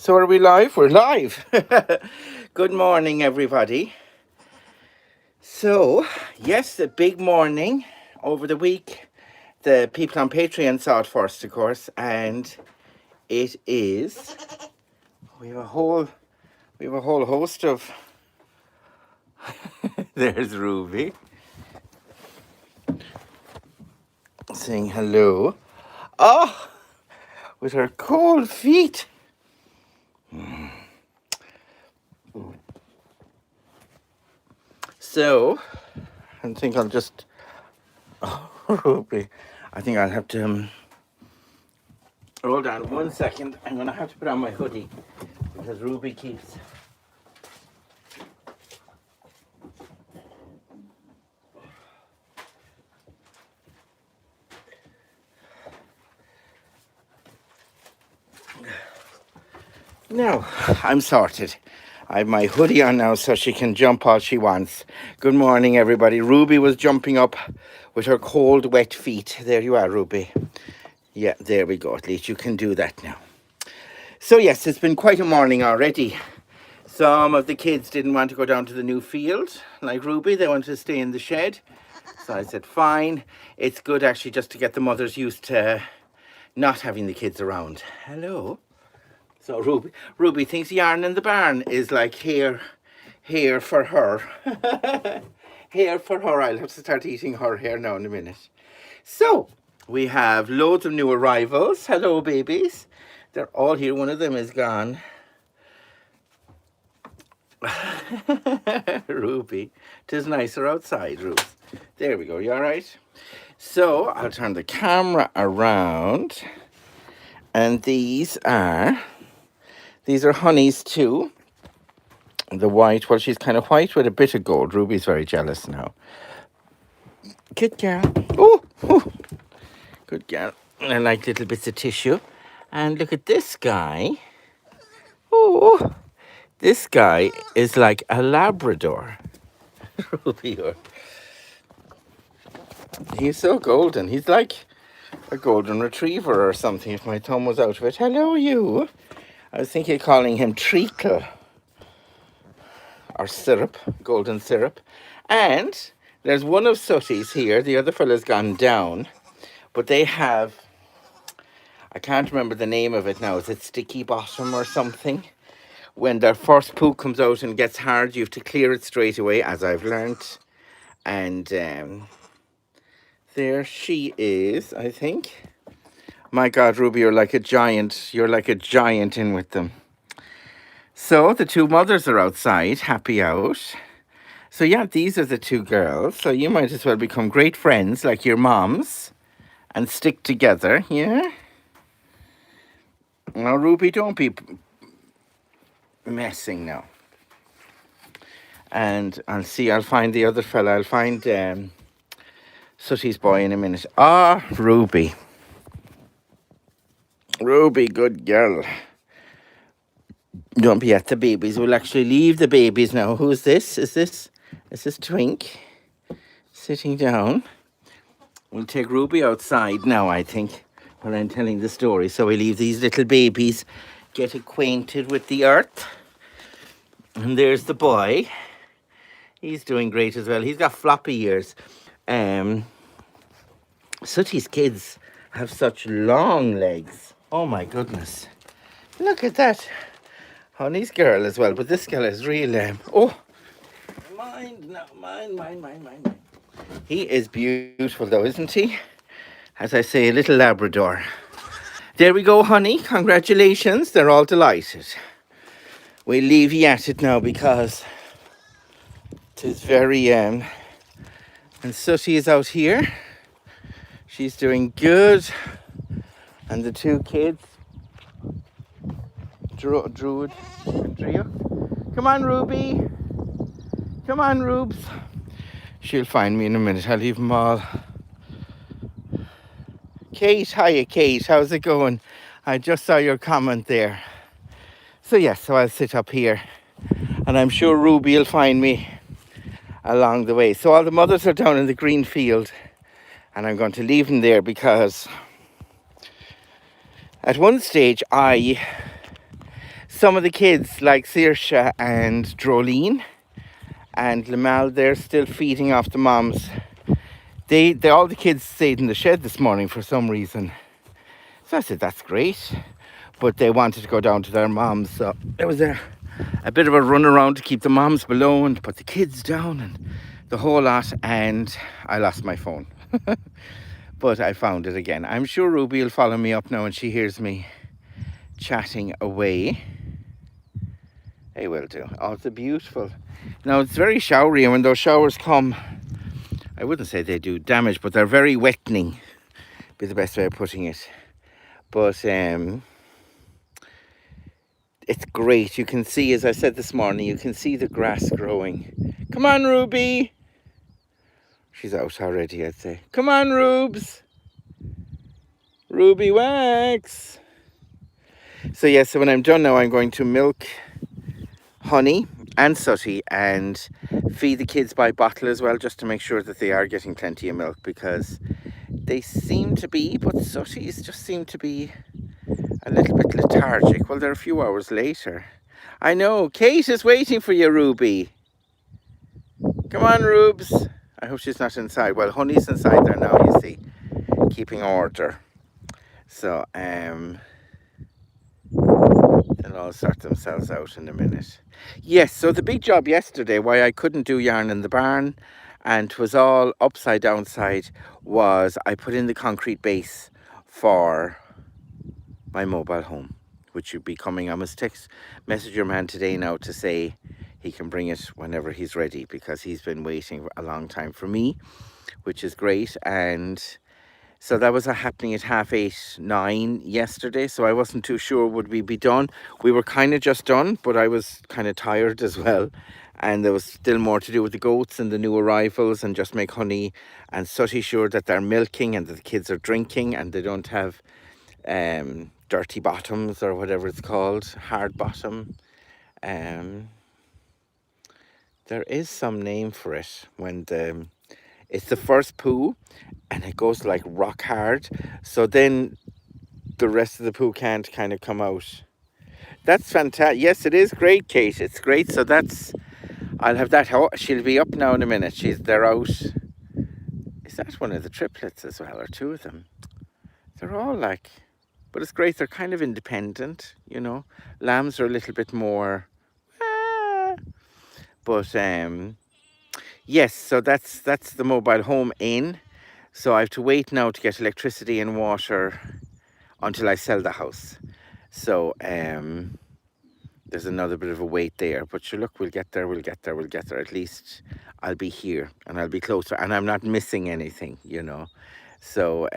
So are we live? We're live. Good morning, everybody. So, yes, a big morning over the week. The people on Patreon saw it first, of course, and it is. We have a whole host of. There's Ruby saying hello. Oh, with her cold feet. So, I think I'll just. Oh, Ruby. I think I'll have to. Hold on 1 second. I'm going to have to put on my hoodie because Ruby keeps. Now, I'm sorted. I have my hoodie on now so she can jump all she wants. Good morning, everybody. Ruby was jumping up with her cold, wet feet. There you are, Ruby. Yeah, there we go. At least you can do that now. So, yes, it's been quite a morning already. Some of the kids didn't want to go down to the new field, like Ruby. They wanted to stay in the shed. So I said, fine. It's good, actually, just to get the mothers used to not having the kids around. Hello. So Ruby thinks yarn in the barn is like hair for her. Hair for her. I'll have to start eating her hair now in a minute. So, we have loads of new arrivals. Hello, babies. They're all here. One of them is gone. Ruby. 'Tis nicer outside, Ruth. There we go. You all right? So, I'll turn the camera around. And these are honeys too. The white, well, she's kind of white with a bit of gold. Ruby's very jealous now. Good girl. Oh, good girl. I like little bits of tissue. And look at this guy. Oh, this guy is like a Labrador. Ruby, he's so golden. He's like a golden retriever or something, if my thumb was out of it. Hello, you. I was thinking of calling him Treacle. Or syrup, golden syrup. And there's one of Sooty's here. The other fella's gone down. But they have, I can't remember the name of it now. Is it sticky bottom or something? When their first poo comes out and gets hard, you have to clear it straight away, as I've learnt. And there she is, I think. My God, Ruby, you're like a giant. You're like a giant in with them. So the two mothers are outside, happy out. So yeah, these are the two girls. So you might as well become great friends like your moms and stick together, yeah? Now, Ruby, don't be messing now. And I'll find the other fella. I'll find Sooty's boy in a minute. Ah, Ruby. Ruby, good girl. Don't be at the babies. We'll actually leave the babies now. Who's this? Is this Twink sitting down? We'll take Ruby outside now, I think, while I'm telling the story. So we leave these little babies get acquainted with the earth. And there's the boy. He's doing great as well. He's got floppy ears. Sooty's kids have such long legs. Oh my goodness. Look at that. Honey's girl as well. But this girl is real. Mind now. Mind. He is beautiful though, isn't he? As I say, a little Labrador. There we go, honey. Congratulations. They're all delighted. We'll leave you at it now because it is very... And Sooty is out here. She's doing good. And the two kids, Druid and Drio. Come on, Ruby. Come on, Rubes. She'll find me in a minute. I'll leave them all. Kate, hiya, Kate. How's it going? I just saw your comment there. So I'll sit up here. And I'm sure Ruby will find me along the way. So all the mothers are down in the green field. And I'm going to leave them there because at one stage I Some of the kids, like Saoirse and Drolene and Lamal, they're still feeding off the moms. They all the kids stayed in the shed this morning for some reason. So I said, that's great. But they wanted to go down to their moms. So there was a bit of a run around to keep the moms below and put the kids down and the whole lot. And I lost my phone. But I found it again. I'm sure Ruby will follow me up now when she hears me chatting away. They will do. Oh, it's a beautiful. Now, it's very showery, and when those showers come, I wouldn't say they do damage, but they're very wettening, be the best way of putting it. But it's great. You can see, as I said this morning, you can see the grass growing. Come on, Ruby. She's out already, I'd say. Come on, Rubes. Ruby Wax. So yes, so when I'm done now, I'm going to milk Honey and Sooty and feed the kids by bottle as well, just to make sure that they are getting plenty of milk, because they seem to be, but Sooty's just seem to be a little bit lethargic. Well, they're a few hours later. I know, Kate is waiting for you, Ruby. Come on, Rubes. I hope she's not inside. Well, Honey's inside there now, you see, keeping order. So, they'll all sort themselves out in a minute. Yes, so the big job yesterday, why I couldn't do yarn in the barn, and 'twas all upside downside, was I put in the concrete base for my mobile home, which should be coming. I must message your man today now to say he can bring it whenever he's ready, because he's been waiting a long time for me, which is great. And so that was happening at 8:30, 9 yesterday, so I wasn't too sure would we be done. We were kind of just done, but I was kind of tired as well, and there was still more to do with the goats and the new arrivals, and just make Honey and Sooty sure that they're milking and that the kids are drinking and they don't have dirty bottoms or whatever it's called, hard bottom. There is some name for it when it's the first poo and it goes like rock hard, so then the rest of the poo can't kind of come out. That's fantastic. Yes, it is great, Kate. It's great. So I'll have that. Oh, she'll be up now in a minute. They're out. Is that one of the triplets as well, or two of them? They're all like, but it's great. They're kind of independent, you know. Lambs are a little bit more, but yes. So that's the mobile home in. So I have to wait now to get electricity and water until I sell the house. So there's another bit of a wait there, but sure, look, we'll get there. At least I'll be here and I'll be closer, and I'm not missing anything, you know. So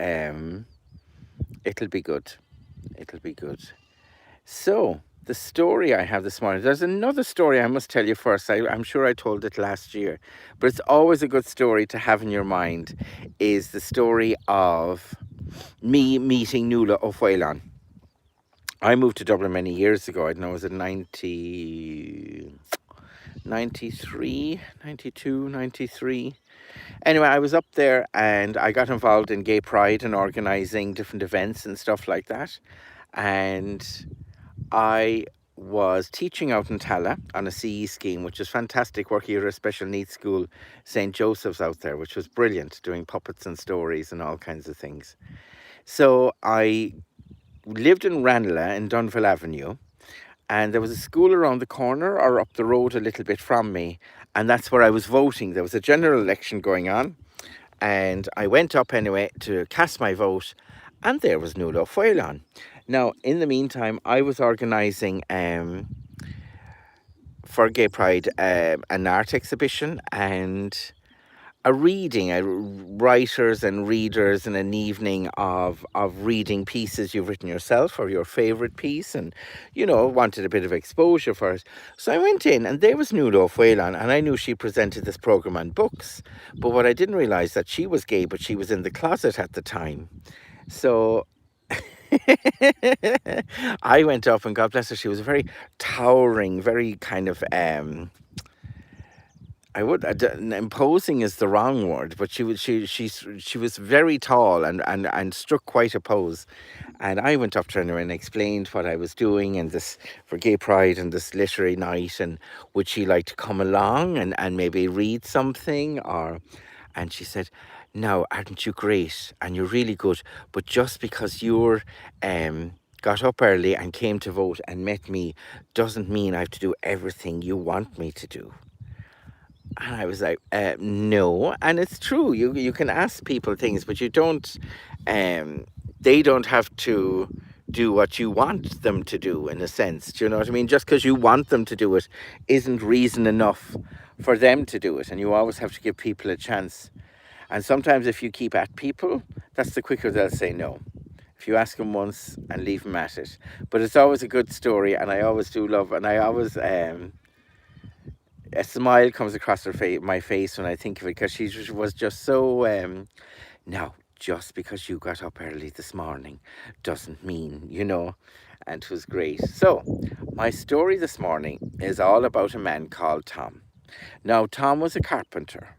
it'll be good. So the story I have this morning, there's another story I must tell you first. I'm sure I told it last year, but it's always a good story to have in your mind, is the story of me meeting Nuala O'Phelan. I moved to Dublin many years ago. I don't know, was it 93, 92, 93? Anyway, I was up there and I got involved in Gay Pride and organising different events and stuff like that. And I was teaching out in Tala on a CE scheme, which is fantastic, working at a special needs school, St. Joseph's out there, which was brilliant, doing puppets and stories and all kinds of things. So I lived in Ranelagh in Dunville Avenue, and there was a school around the corner or up the road a little bit from me, and that's where I was voting. There was a general election going on, and I went up anyway to cast my vote, and there was Nuala O'Phelan. Now, in the meantime, I was organising for Gay Pride an art exhibition and a reading, writers and readers, and an evening of reading pieces you've written yourself or your favourite piece, and, you know, wanted a bit of exposure for it. So I went in, and there was Nuala O'Phelan, and I knew she presented this programme on books, but what I didn't realise that she was gay, but she was in the closet at the time. So I went up, and God bless her, she was very towering, very kind of I would imposing is the wrong word, but she was very tall and struck quite a pose. And I went up to her and explained what I was doing and this for Gay Pride and this literary night, and would she like to come along and maybe read something or. And she said, "Now, aren't you great? And you're really good. But just because you're got up early and came to vote and met me doesn't mean I have to do everything you want me to do." And I was like, no. And it's true. You can ask people things, but you don't. They don't have to do what you want them to do. In a sense, do you know what I mean? Just because you want them to do it isn't reason enough for them to do it. And you always have to give people a chance. And sometimes if you keep at people, that's the quicker they'll say no. If you ask them once and leave them at it. But it's always a good story, and I always do love, and I always a smile comes across my face when I think of it, because she was just so now, just because you got up early this morning doesn't mean, and it was great. So my story this morning is all about a man called Tom. Now, Tom was a carpenter,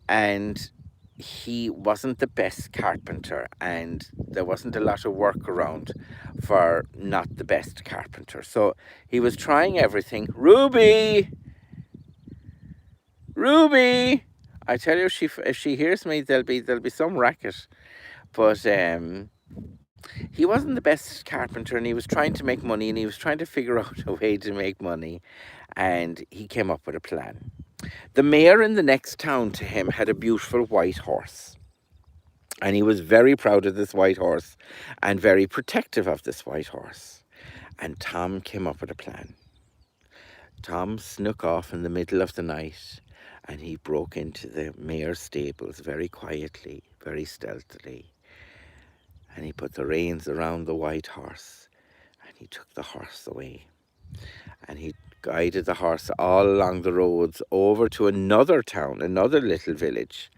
and he wasn't the best carpenter, and there wasn't a lot of work around for not the best carpenter. So he was trying everything. Ruby! I tell you, if she hears me, there'll be some racket. But he wasn't the best carpenter, and he was trying to make money, and he was trying to figure out a way to make money, and he came up with a plan. The mayor in the next town to him had a beautiful white horse, and he was very proud of this white horse and very protective of this white horse. And Tom came up with a plan. Tom snuck off in the middle of the night, and he broke into the mayor's stables very quietly, very stealthily. And he put the reins around the white horse, and he took the horse away. And he guided the horse all along the roads over to another town, another little village.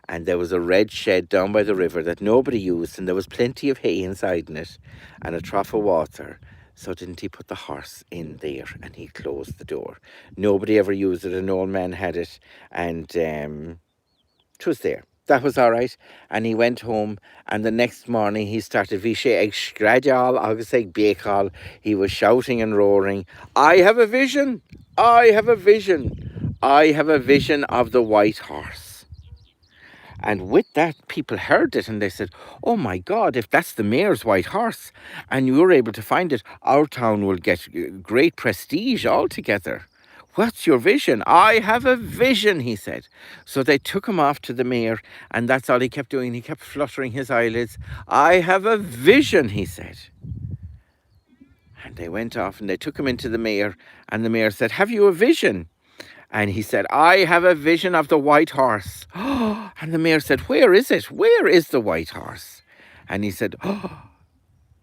And there was a red shed down by the river that nobody used, and there was plenty of hay inside in it and a trough of water. So didn't he put the horse in there, and he closed the door. Nobody ever used it. An old man had it, and it was there. That was all right. And he went home, and the next morning he started he was shouting and roaring, "I have a vision! I have a vision! I have a vision of the white horse." And with that, people heard it, and they said, "Oh my God, if that's the mayor's white horse and you're able to find it, our town will get great prestige altogether. What's your vision?" "I have a vision," he said. So they took him off to the mayor, and that's all he kept doing. He kept fluttering his eyelids. "I have a vision," he said. And they went off, and they took him into the mayor, and the mayor said, "Have you a vision?" And he said, "I have a vision of the white horse." And the mayor said, "Where is it? Where is the white horse?" And he said,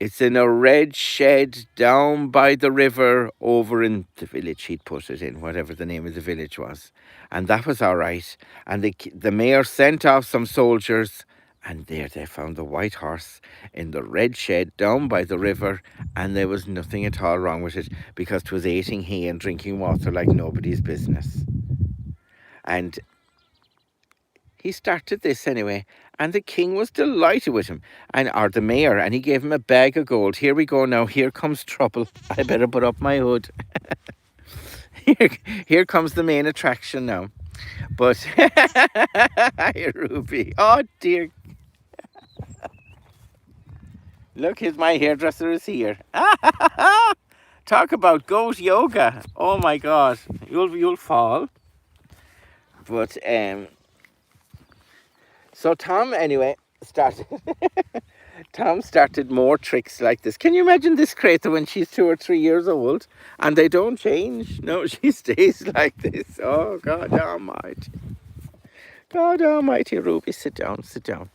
"It's in a red shed down by the river over in the village," he'd put it in, whatever the name of the village was. And that was all right. And the mayor sent off some soldiers, and there they found the white horse in the red shed down by the river, and there was nothing at all wrong with it, because it was eating hay and drinking water like nobody's business. And he started this anyway, and the king was delighted with him, or the mayor, and he gave him a bag of gold. "Here we go now, here comes trouble. I better put up my hood." Here comes the main attraction now. But, hi, Ruby. Oh, dear. Look, my hairdresser is here. Talk about goat yoga. Oh my God, you'll fall. But so Tom anyway started. Tom started more tricks like this. Can you imagine this Creta when she's 2 or 3 years old, and they don't change? No, she stays like this. Oh God Almighty! God Almighty, Ruby, sit down, sit down.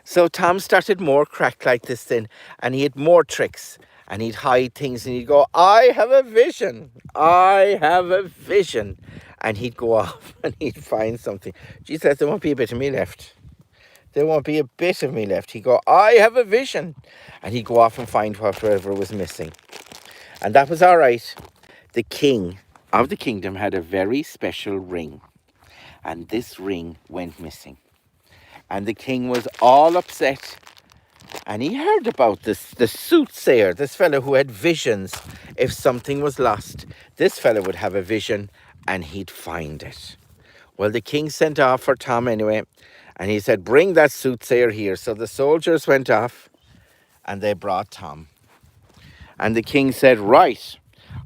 So Tom started more crack like this then, and he had more tricks, and he'd hide things, and he'd go, "I have a vision, I have a vision." And he'd go off and he'd find something. Jesus, there won't be a bit of me left. There won't be a bit of me left. He'd go, "I have a vision." And he'd go off and find whatever was missing. And that was all right. The king of the kingdom had a very special ring, and this ring went missing. And the king was all upset, and he heard about this, the soothsayer, this fellow who had visions. If something was lost, this fellow would have a vision and he'd find it. Well, the king sent off for Tom anyway, and he said, bring that soothsayer here. So the soldiers went off and they brought Tom. And the king said, right,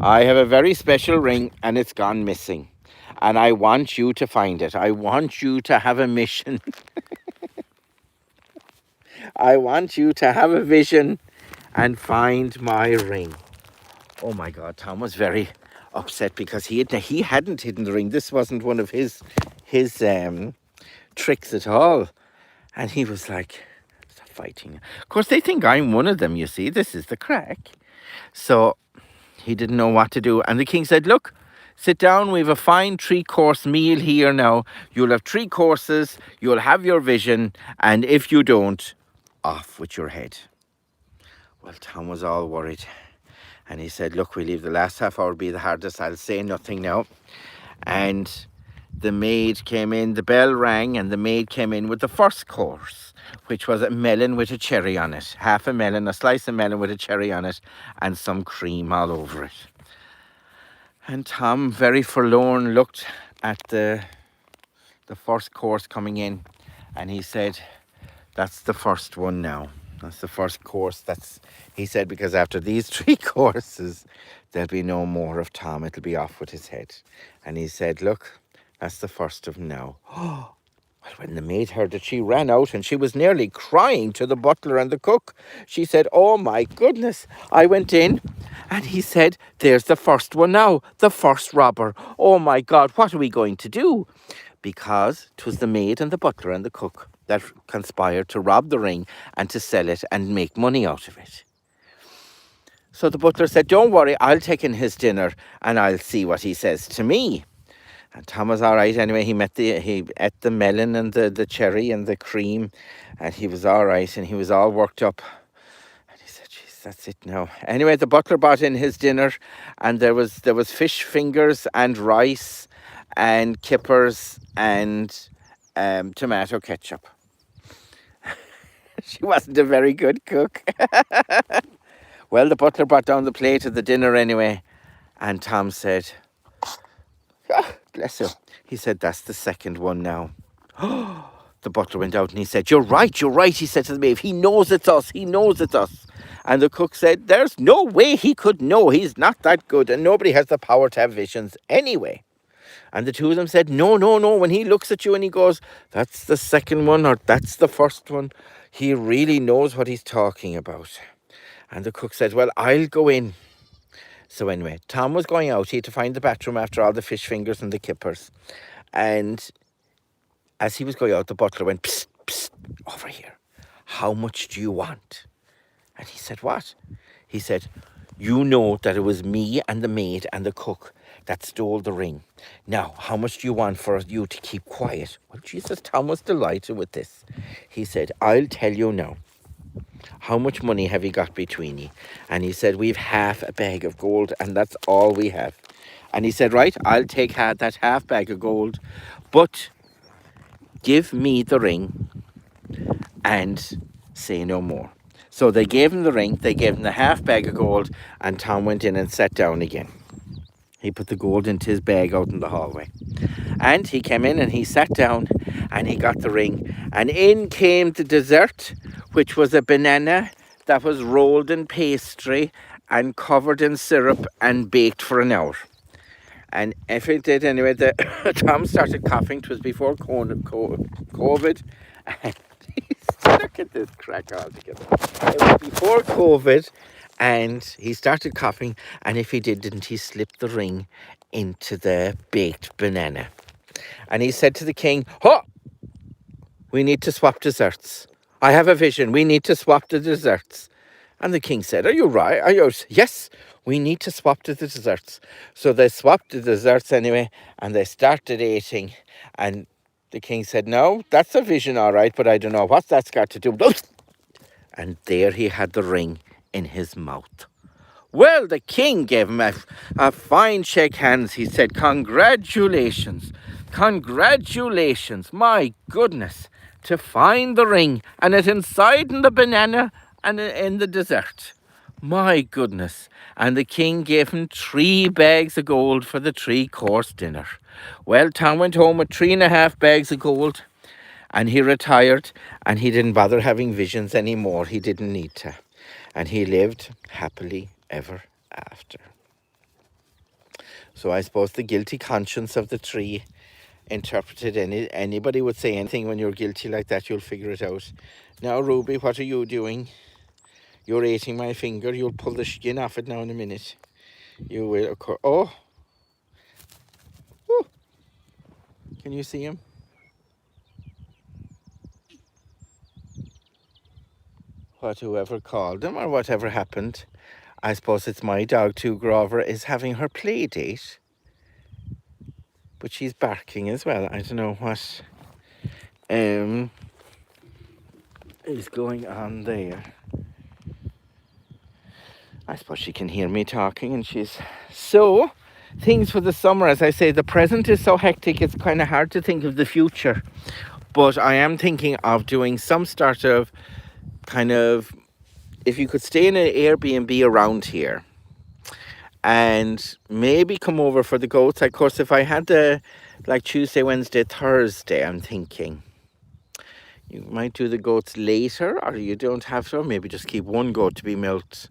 I have a very special ring and it's gone missing. And I want you to find it. I want you to have a mission. I want you to have a vision and find my ring. Oh my God, Tom was very upset because he hadn't hidden the ring. This wasn't one of his tricks at all. And he was like, stop fighting. Of course, they think I'm one of them, you see. This is the crack. So he didn't know what to do. And the king said, look, sit down. We have a fine 3-course meal here now. You'll have 3 courses. You'll have your vision. And if you don't, off with your head. Well, Tom was all worried. And he said, look, we leave the last half hour be the hardest. I'll say nothing now. And the maid came in, the bell rang, and the maid came in with the first course, which was a melon with a cherry on it. Half a melon, a slice of melon with a cherry on it, and some cream all over it. And Tom, very forlorn, looked at the first course coming in, and he said, that's the first one now. That's the first course. He said, because after these 3 courses, there'll be no more of Tom. It'll be off with his head. And he said, look, that's the first of now. Oh, well, when the maid heard it, she ran out and she was nearly crying to the butler and the cook. She said, oh my goodness. I went in and he said, there's the first one now, the first robber. Oh my God, what are we going to do? Because 'twas the maid and the butler and the cook that conspired to rob the ring and to sell it and make money out of it. So the butler said, don't worry, I'll take in his dinner and I'll see what he says to me. And Tom was all right anyway. He ate the melon and the cherry and the cream, and he was all right, and he was all worked up. And he said, geez, that's it now. Anyway, the butler brought in his dinner, and there was fish fingers and rice and kippers and tomato ketchup. She wasn't a very good cook. Well, the butler brought down the plate of the dinner anyway, and Tom said, oh, bless you. He said, that's the second one now. The butler went out and he said, you're right, he said to the maid. He knows it's us. And the cook said, there's no way he could know. He's not that good, and nobody has the power to have visions anyway. And the two of them said, no. When he looks at you and he goes, that's the second one or that's the first one, he really knows what he's talking about. And the cook said, well, I'll go in. So anyway, Tom was going out. He had to find the bathroom after all the fish fingers and the kippers. And as he was going out, the butler went, psst, psst, over here. How much do you want? And he said, what? He said, you know that it was me and the maid and the cook that stole the ring. Now, how much do you want for you to keep quiet? Well, Jesus, Tom was delighted with this. He said, I'll tell you now. How much money have you got between you? And he said, we've half a bag of gold, and that's all we have. And he said, right, I'll take that half bag of gold, but give me the ring and say no more. So they gave him the ring, they gave him the half bag of gold, and Tom went in and sat down again. He put the gold into his bag out in the hallway. And he came in and he sat down and he got the ring. And in came the dessert, which was a banana that was rolled in pastry and covered in syrup and baked for an hour. And if it did anyway, Tom started coughing. It was before COVID. And look at this crack altogether. It was before COVID. And he started coughing, and if he didn't he slip the ring into the baked banana. And he said to the king, we need to swap desserts. I have a vision. We need to swap the desserts. And the king said, are you right? Yes, we need to swap the desserts. So they swapped the desserts anyway, and they started eating. And the king said, no, that's a vision all right, but I don't know what that's got to do. And there he had the ring in his mouth. Well, the king gave him a fine shake hands. He said, congratulations, congratulations, my goodness, to find the ring and it inside in the banana and in the dessert. My goodness. And the king gave him 3 bags of gold for the 3-course dinner. Well, Tom went home with 3.5 bags of gold and he retired and he didn't bother having visions anymore. He didn't need to. And he lived happily ever after. So I suppose the guilty conscience of the 3 interpreted anybody would say anything when you're guilty like that, you'll figure it out. Now, Ruby, what are you doing? You're eating my finger. You'll pull the skin off it now in a minute. You will, of course. Oh! Ooh. Can you see him? Whoever called him or whatever happened. I suppose it's my dog too, Grover, is having her play date. But she's barking as well. I don't know what is going on there. I suppose she can hear me talking and she's... So, things for the summer, as I say, the present is so hectic, it's kind of hard to think of the future. But I am thinking of doing some sort of kind of... If you could stay in an Airbnb around here and maybe come over for the goats. Of course, if I had like Tuesday, Wednesday, Thursday, I'm thinking you might do the goats later, or you don't have to, or maybe just keep one goat to be milked.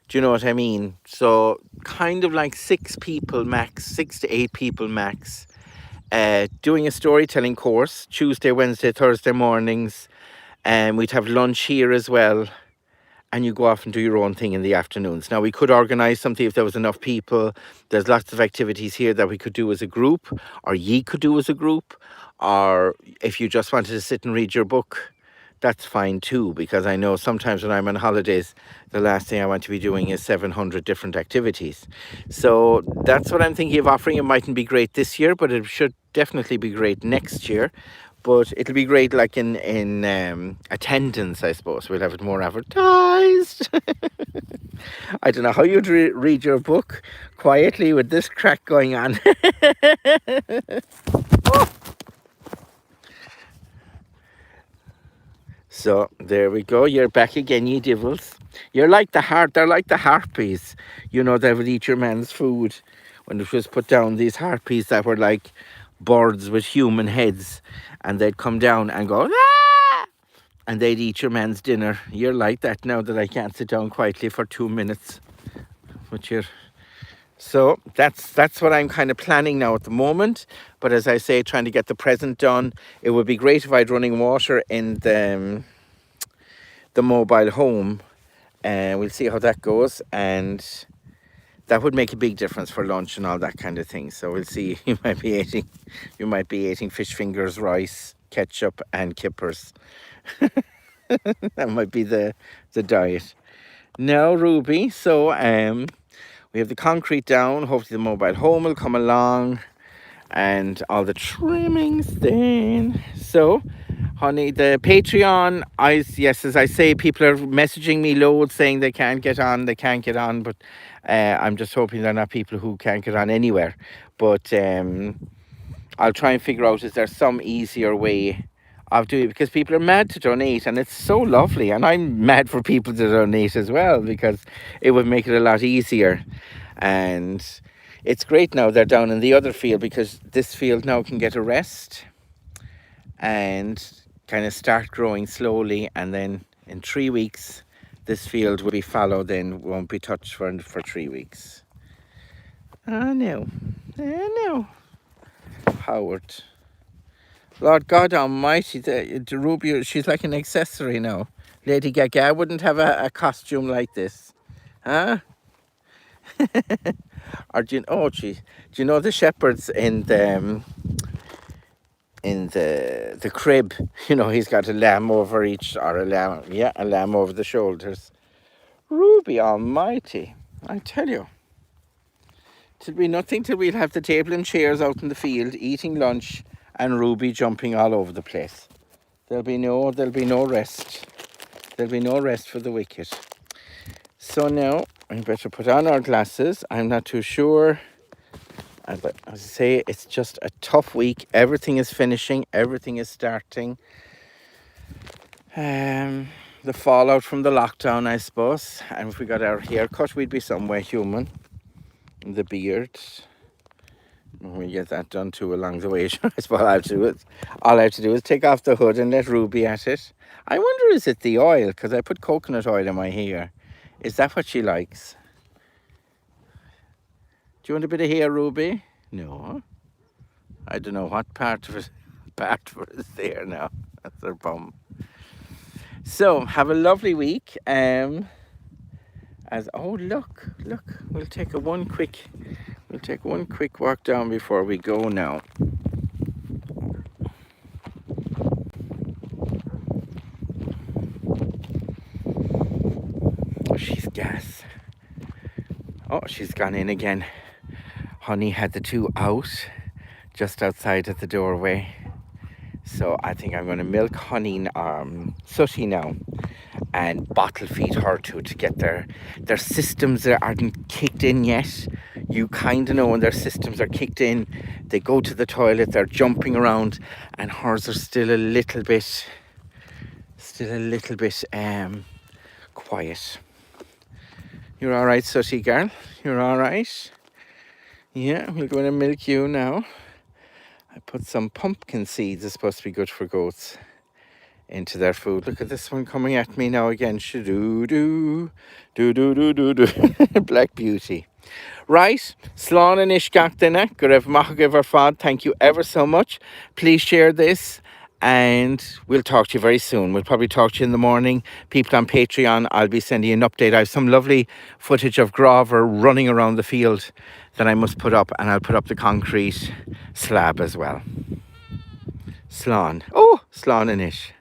Do you know what I mean? So kind of like 6 people max, 6 to 8 people max, doing a storytelling course Tuesday, Wednesday, Thursday mornings, and we'd have lunch here as well. And you go off and do your own thing in the afternoons. Now, we could organise something if there was enough people. There's lots of activities here that we could do as a group, or ye could do as a group, or if you just wanted to sit and read your book, that's fine too, because I know sometimes when I'm on holidays, the last thing I want to be doing is 700 different activities. So that's what I'm thinking of offering. It mightn't be great this year, but it should definitely be great next year. But it'll be great, like in attendance, I suppose. We'll have it more advertised. I don't know how you'd read your book quietly with this crack going on. Oh. So there we go. You're back again, ye devils. You're like the they're like the harpies. You know, they would eat your man's food. When it was put down, these harpies that were like birds with human heads, and they'd come down and go, ah! And they'd eat your man's dinner. You're like that now that I can't sit down quietly for 2 minutes. But so that's what I'm kind of planning now at the moment. But as I say, trying to get the present done. It would be great if I had running water in the mobile home. And we'll see how that goes. And that would make a big difference for lunch and all that kind of thing. So we'll see. You might be eating fish fingers, rice, ketchup, and kippers. That might be the diet. Now, Ruby. So we have the concrete down. Hopefully, the mobile home will come along, and all the trimmings then. So, honey, the Patreon, as I say, people are messaging me loads saying they can't get on, but I'm just hoping they're not people who can't get on anywhere. But I'll try and figure out, is there some easier way of doing it? Because people are mad to donate, and it's so lovely. And I'm mad for people to donate as well, because it would make it a lot easier. And it's great now they're down in the other field, because this field now can get a rest and kind of start growing slowly, and then in 3 weeks this field will be fallow, then won't be touched for 3 weeks. I know. Howard, Lord God Almighty, the Ruby, she's like an accessory now. Lady Gaga wouldn't have a costume like this, huh? Or do you know the shepherds in the crib? You know, he's got a lamb over each, or a lamb over the shoulders. Ruby Almighty, I tell you, it'll be nothing till we'll have the table and chairs out in the field eating lunch, and Ruby jumping all over the place. There'll be no rest. There'll be no rest for the wicked. So now I better put on our glasses. I'm not too sure. As I say, it's just a tough week. Everything is finishing. Everything is starting. The fallout from the lockdown, I suppose. And if we got our hair cut, we'd be somewhere human. The beard. We get that done too along the way. That's what I have to do. All I have to do is take off the hood and let Ruby at it. I wonder, is it the oil? Because I put coconut oil in my hair. Is that what she likes? Do you want a bit of hair, Ruby? No. I don't know what part of it is there now. That's her bum. So have a lovely week. Oh look, we'll take one quick walk down before we go now. Oh, she's gas. Oh, she's gone in again. Honey had the two out just outside at the doorway. So I think I'm going to milk Honey, Sooty now, and bottle feed her to get their systems that aren't kicked in yet. You kind of know when their systems are kicked in, they go to the toilet, they're jumping around, and hers are still a little bit quiet. You're all right, Sooty girl? You're all right? Yeah, we're going to milk you now. I put some pumpkin seeds, it's supposed to be good for goats, into their food. Look at this one coming at me now again. Shadoo-doo, do-do-do-do-do. Black Beauty. Right, Slán and Ishgach dinner. Go raibh maith agaibh ar fad. Thank you ever so much. Please share this, and we'll talk to you very soon. We'll probably talk to you in the morning. People on Patreon, I'll be sending you an update. I have some lovely footage of Grover running around the field that I must put up, and I'll put up the concrete slab as well. Slán. Oh, Slán and Ish.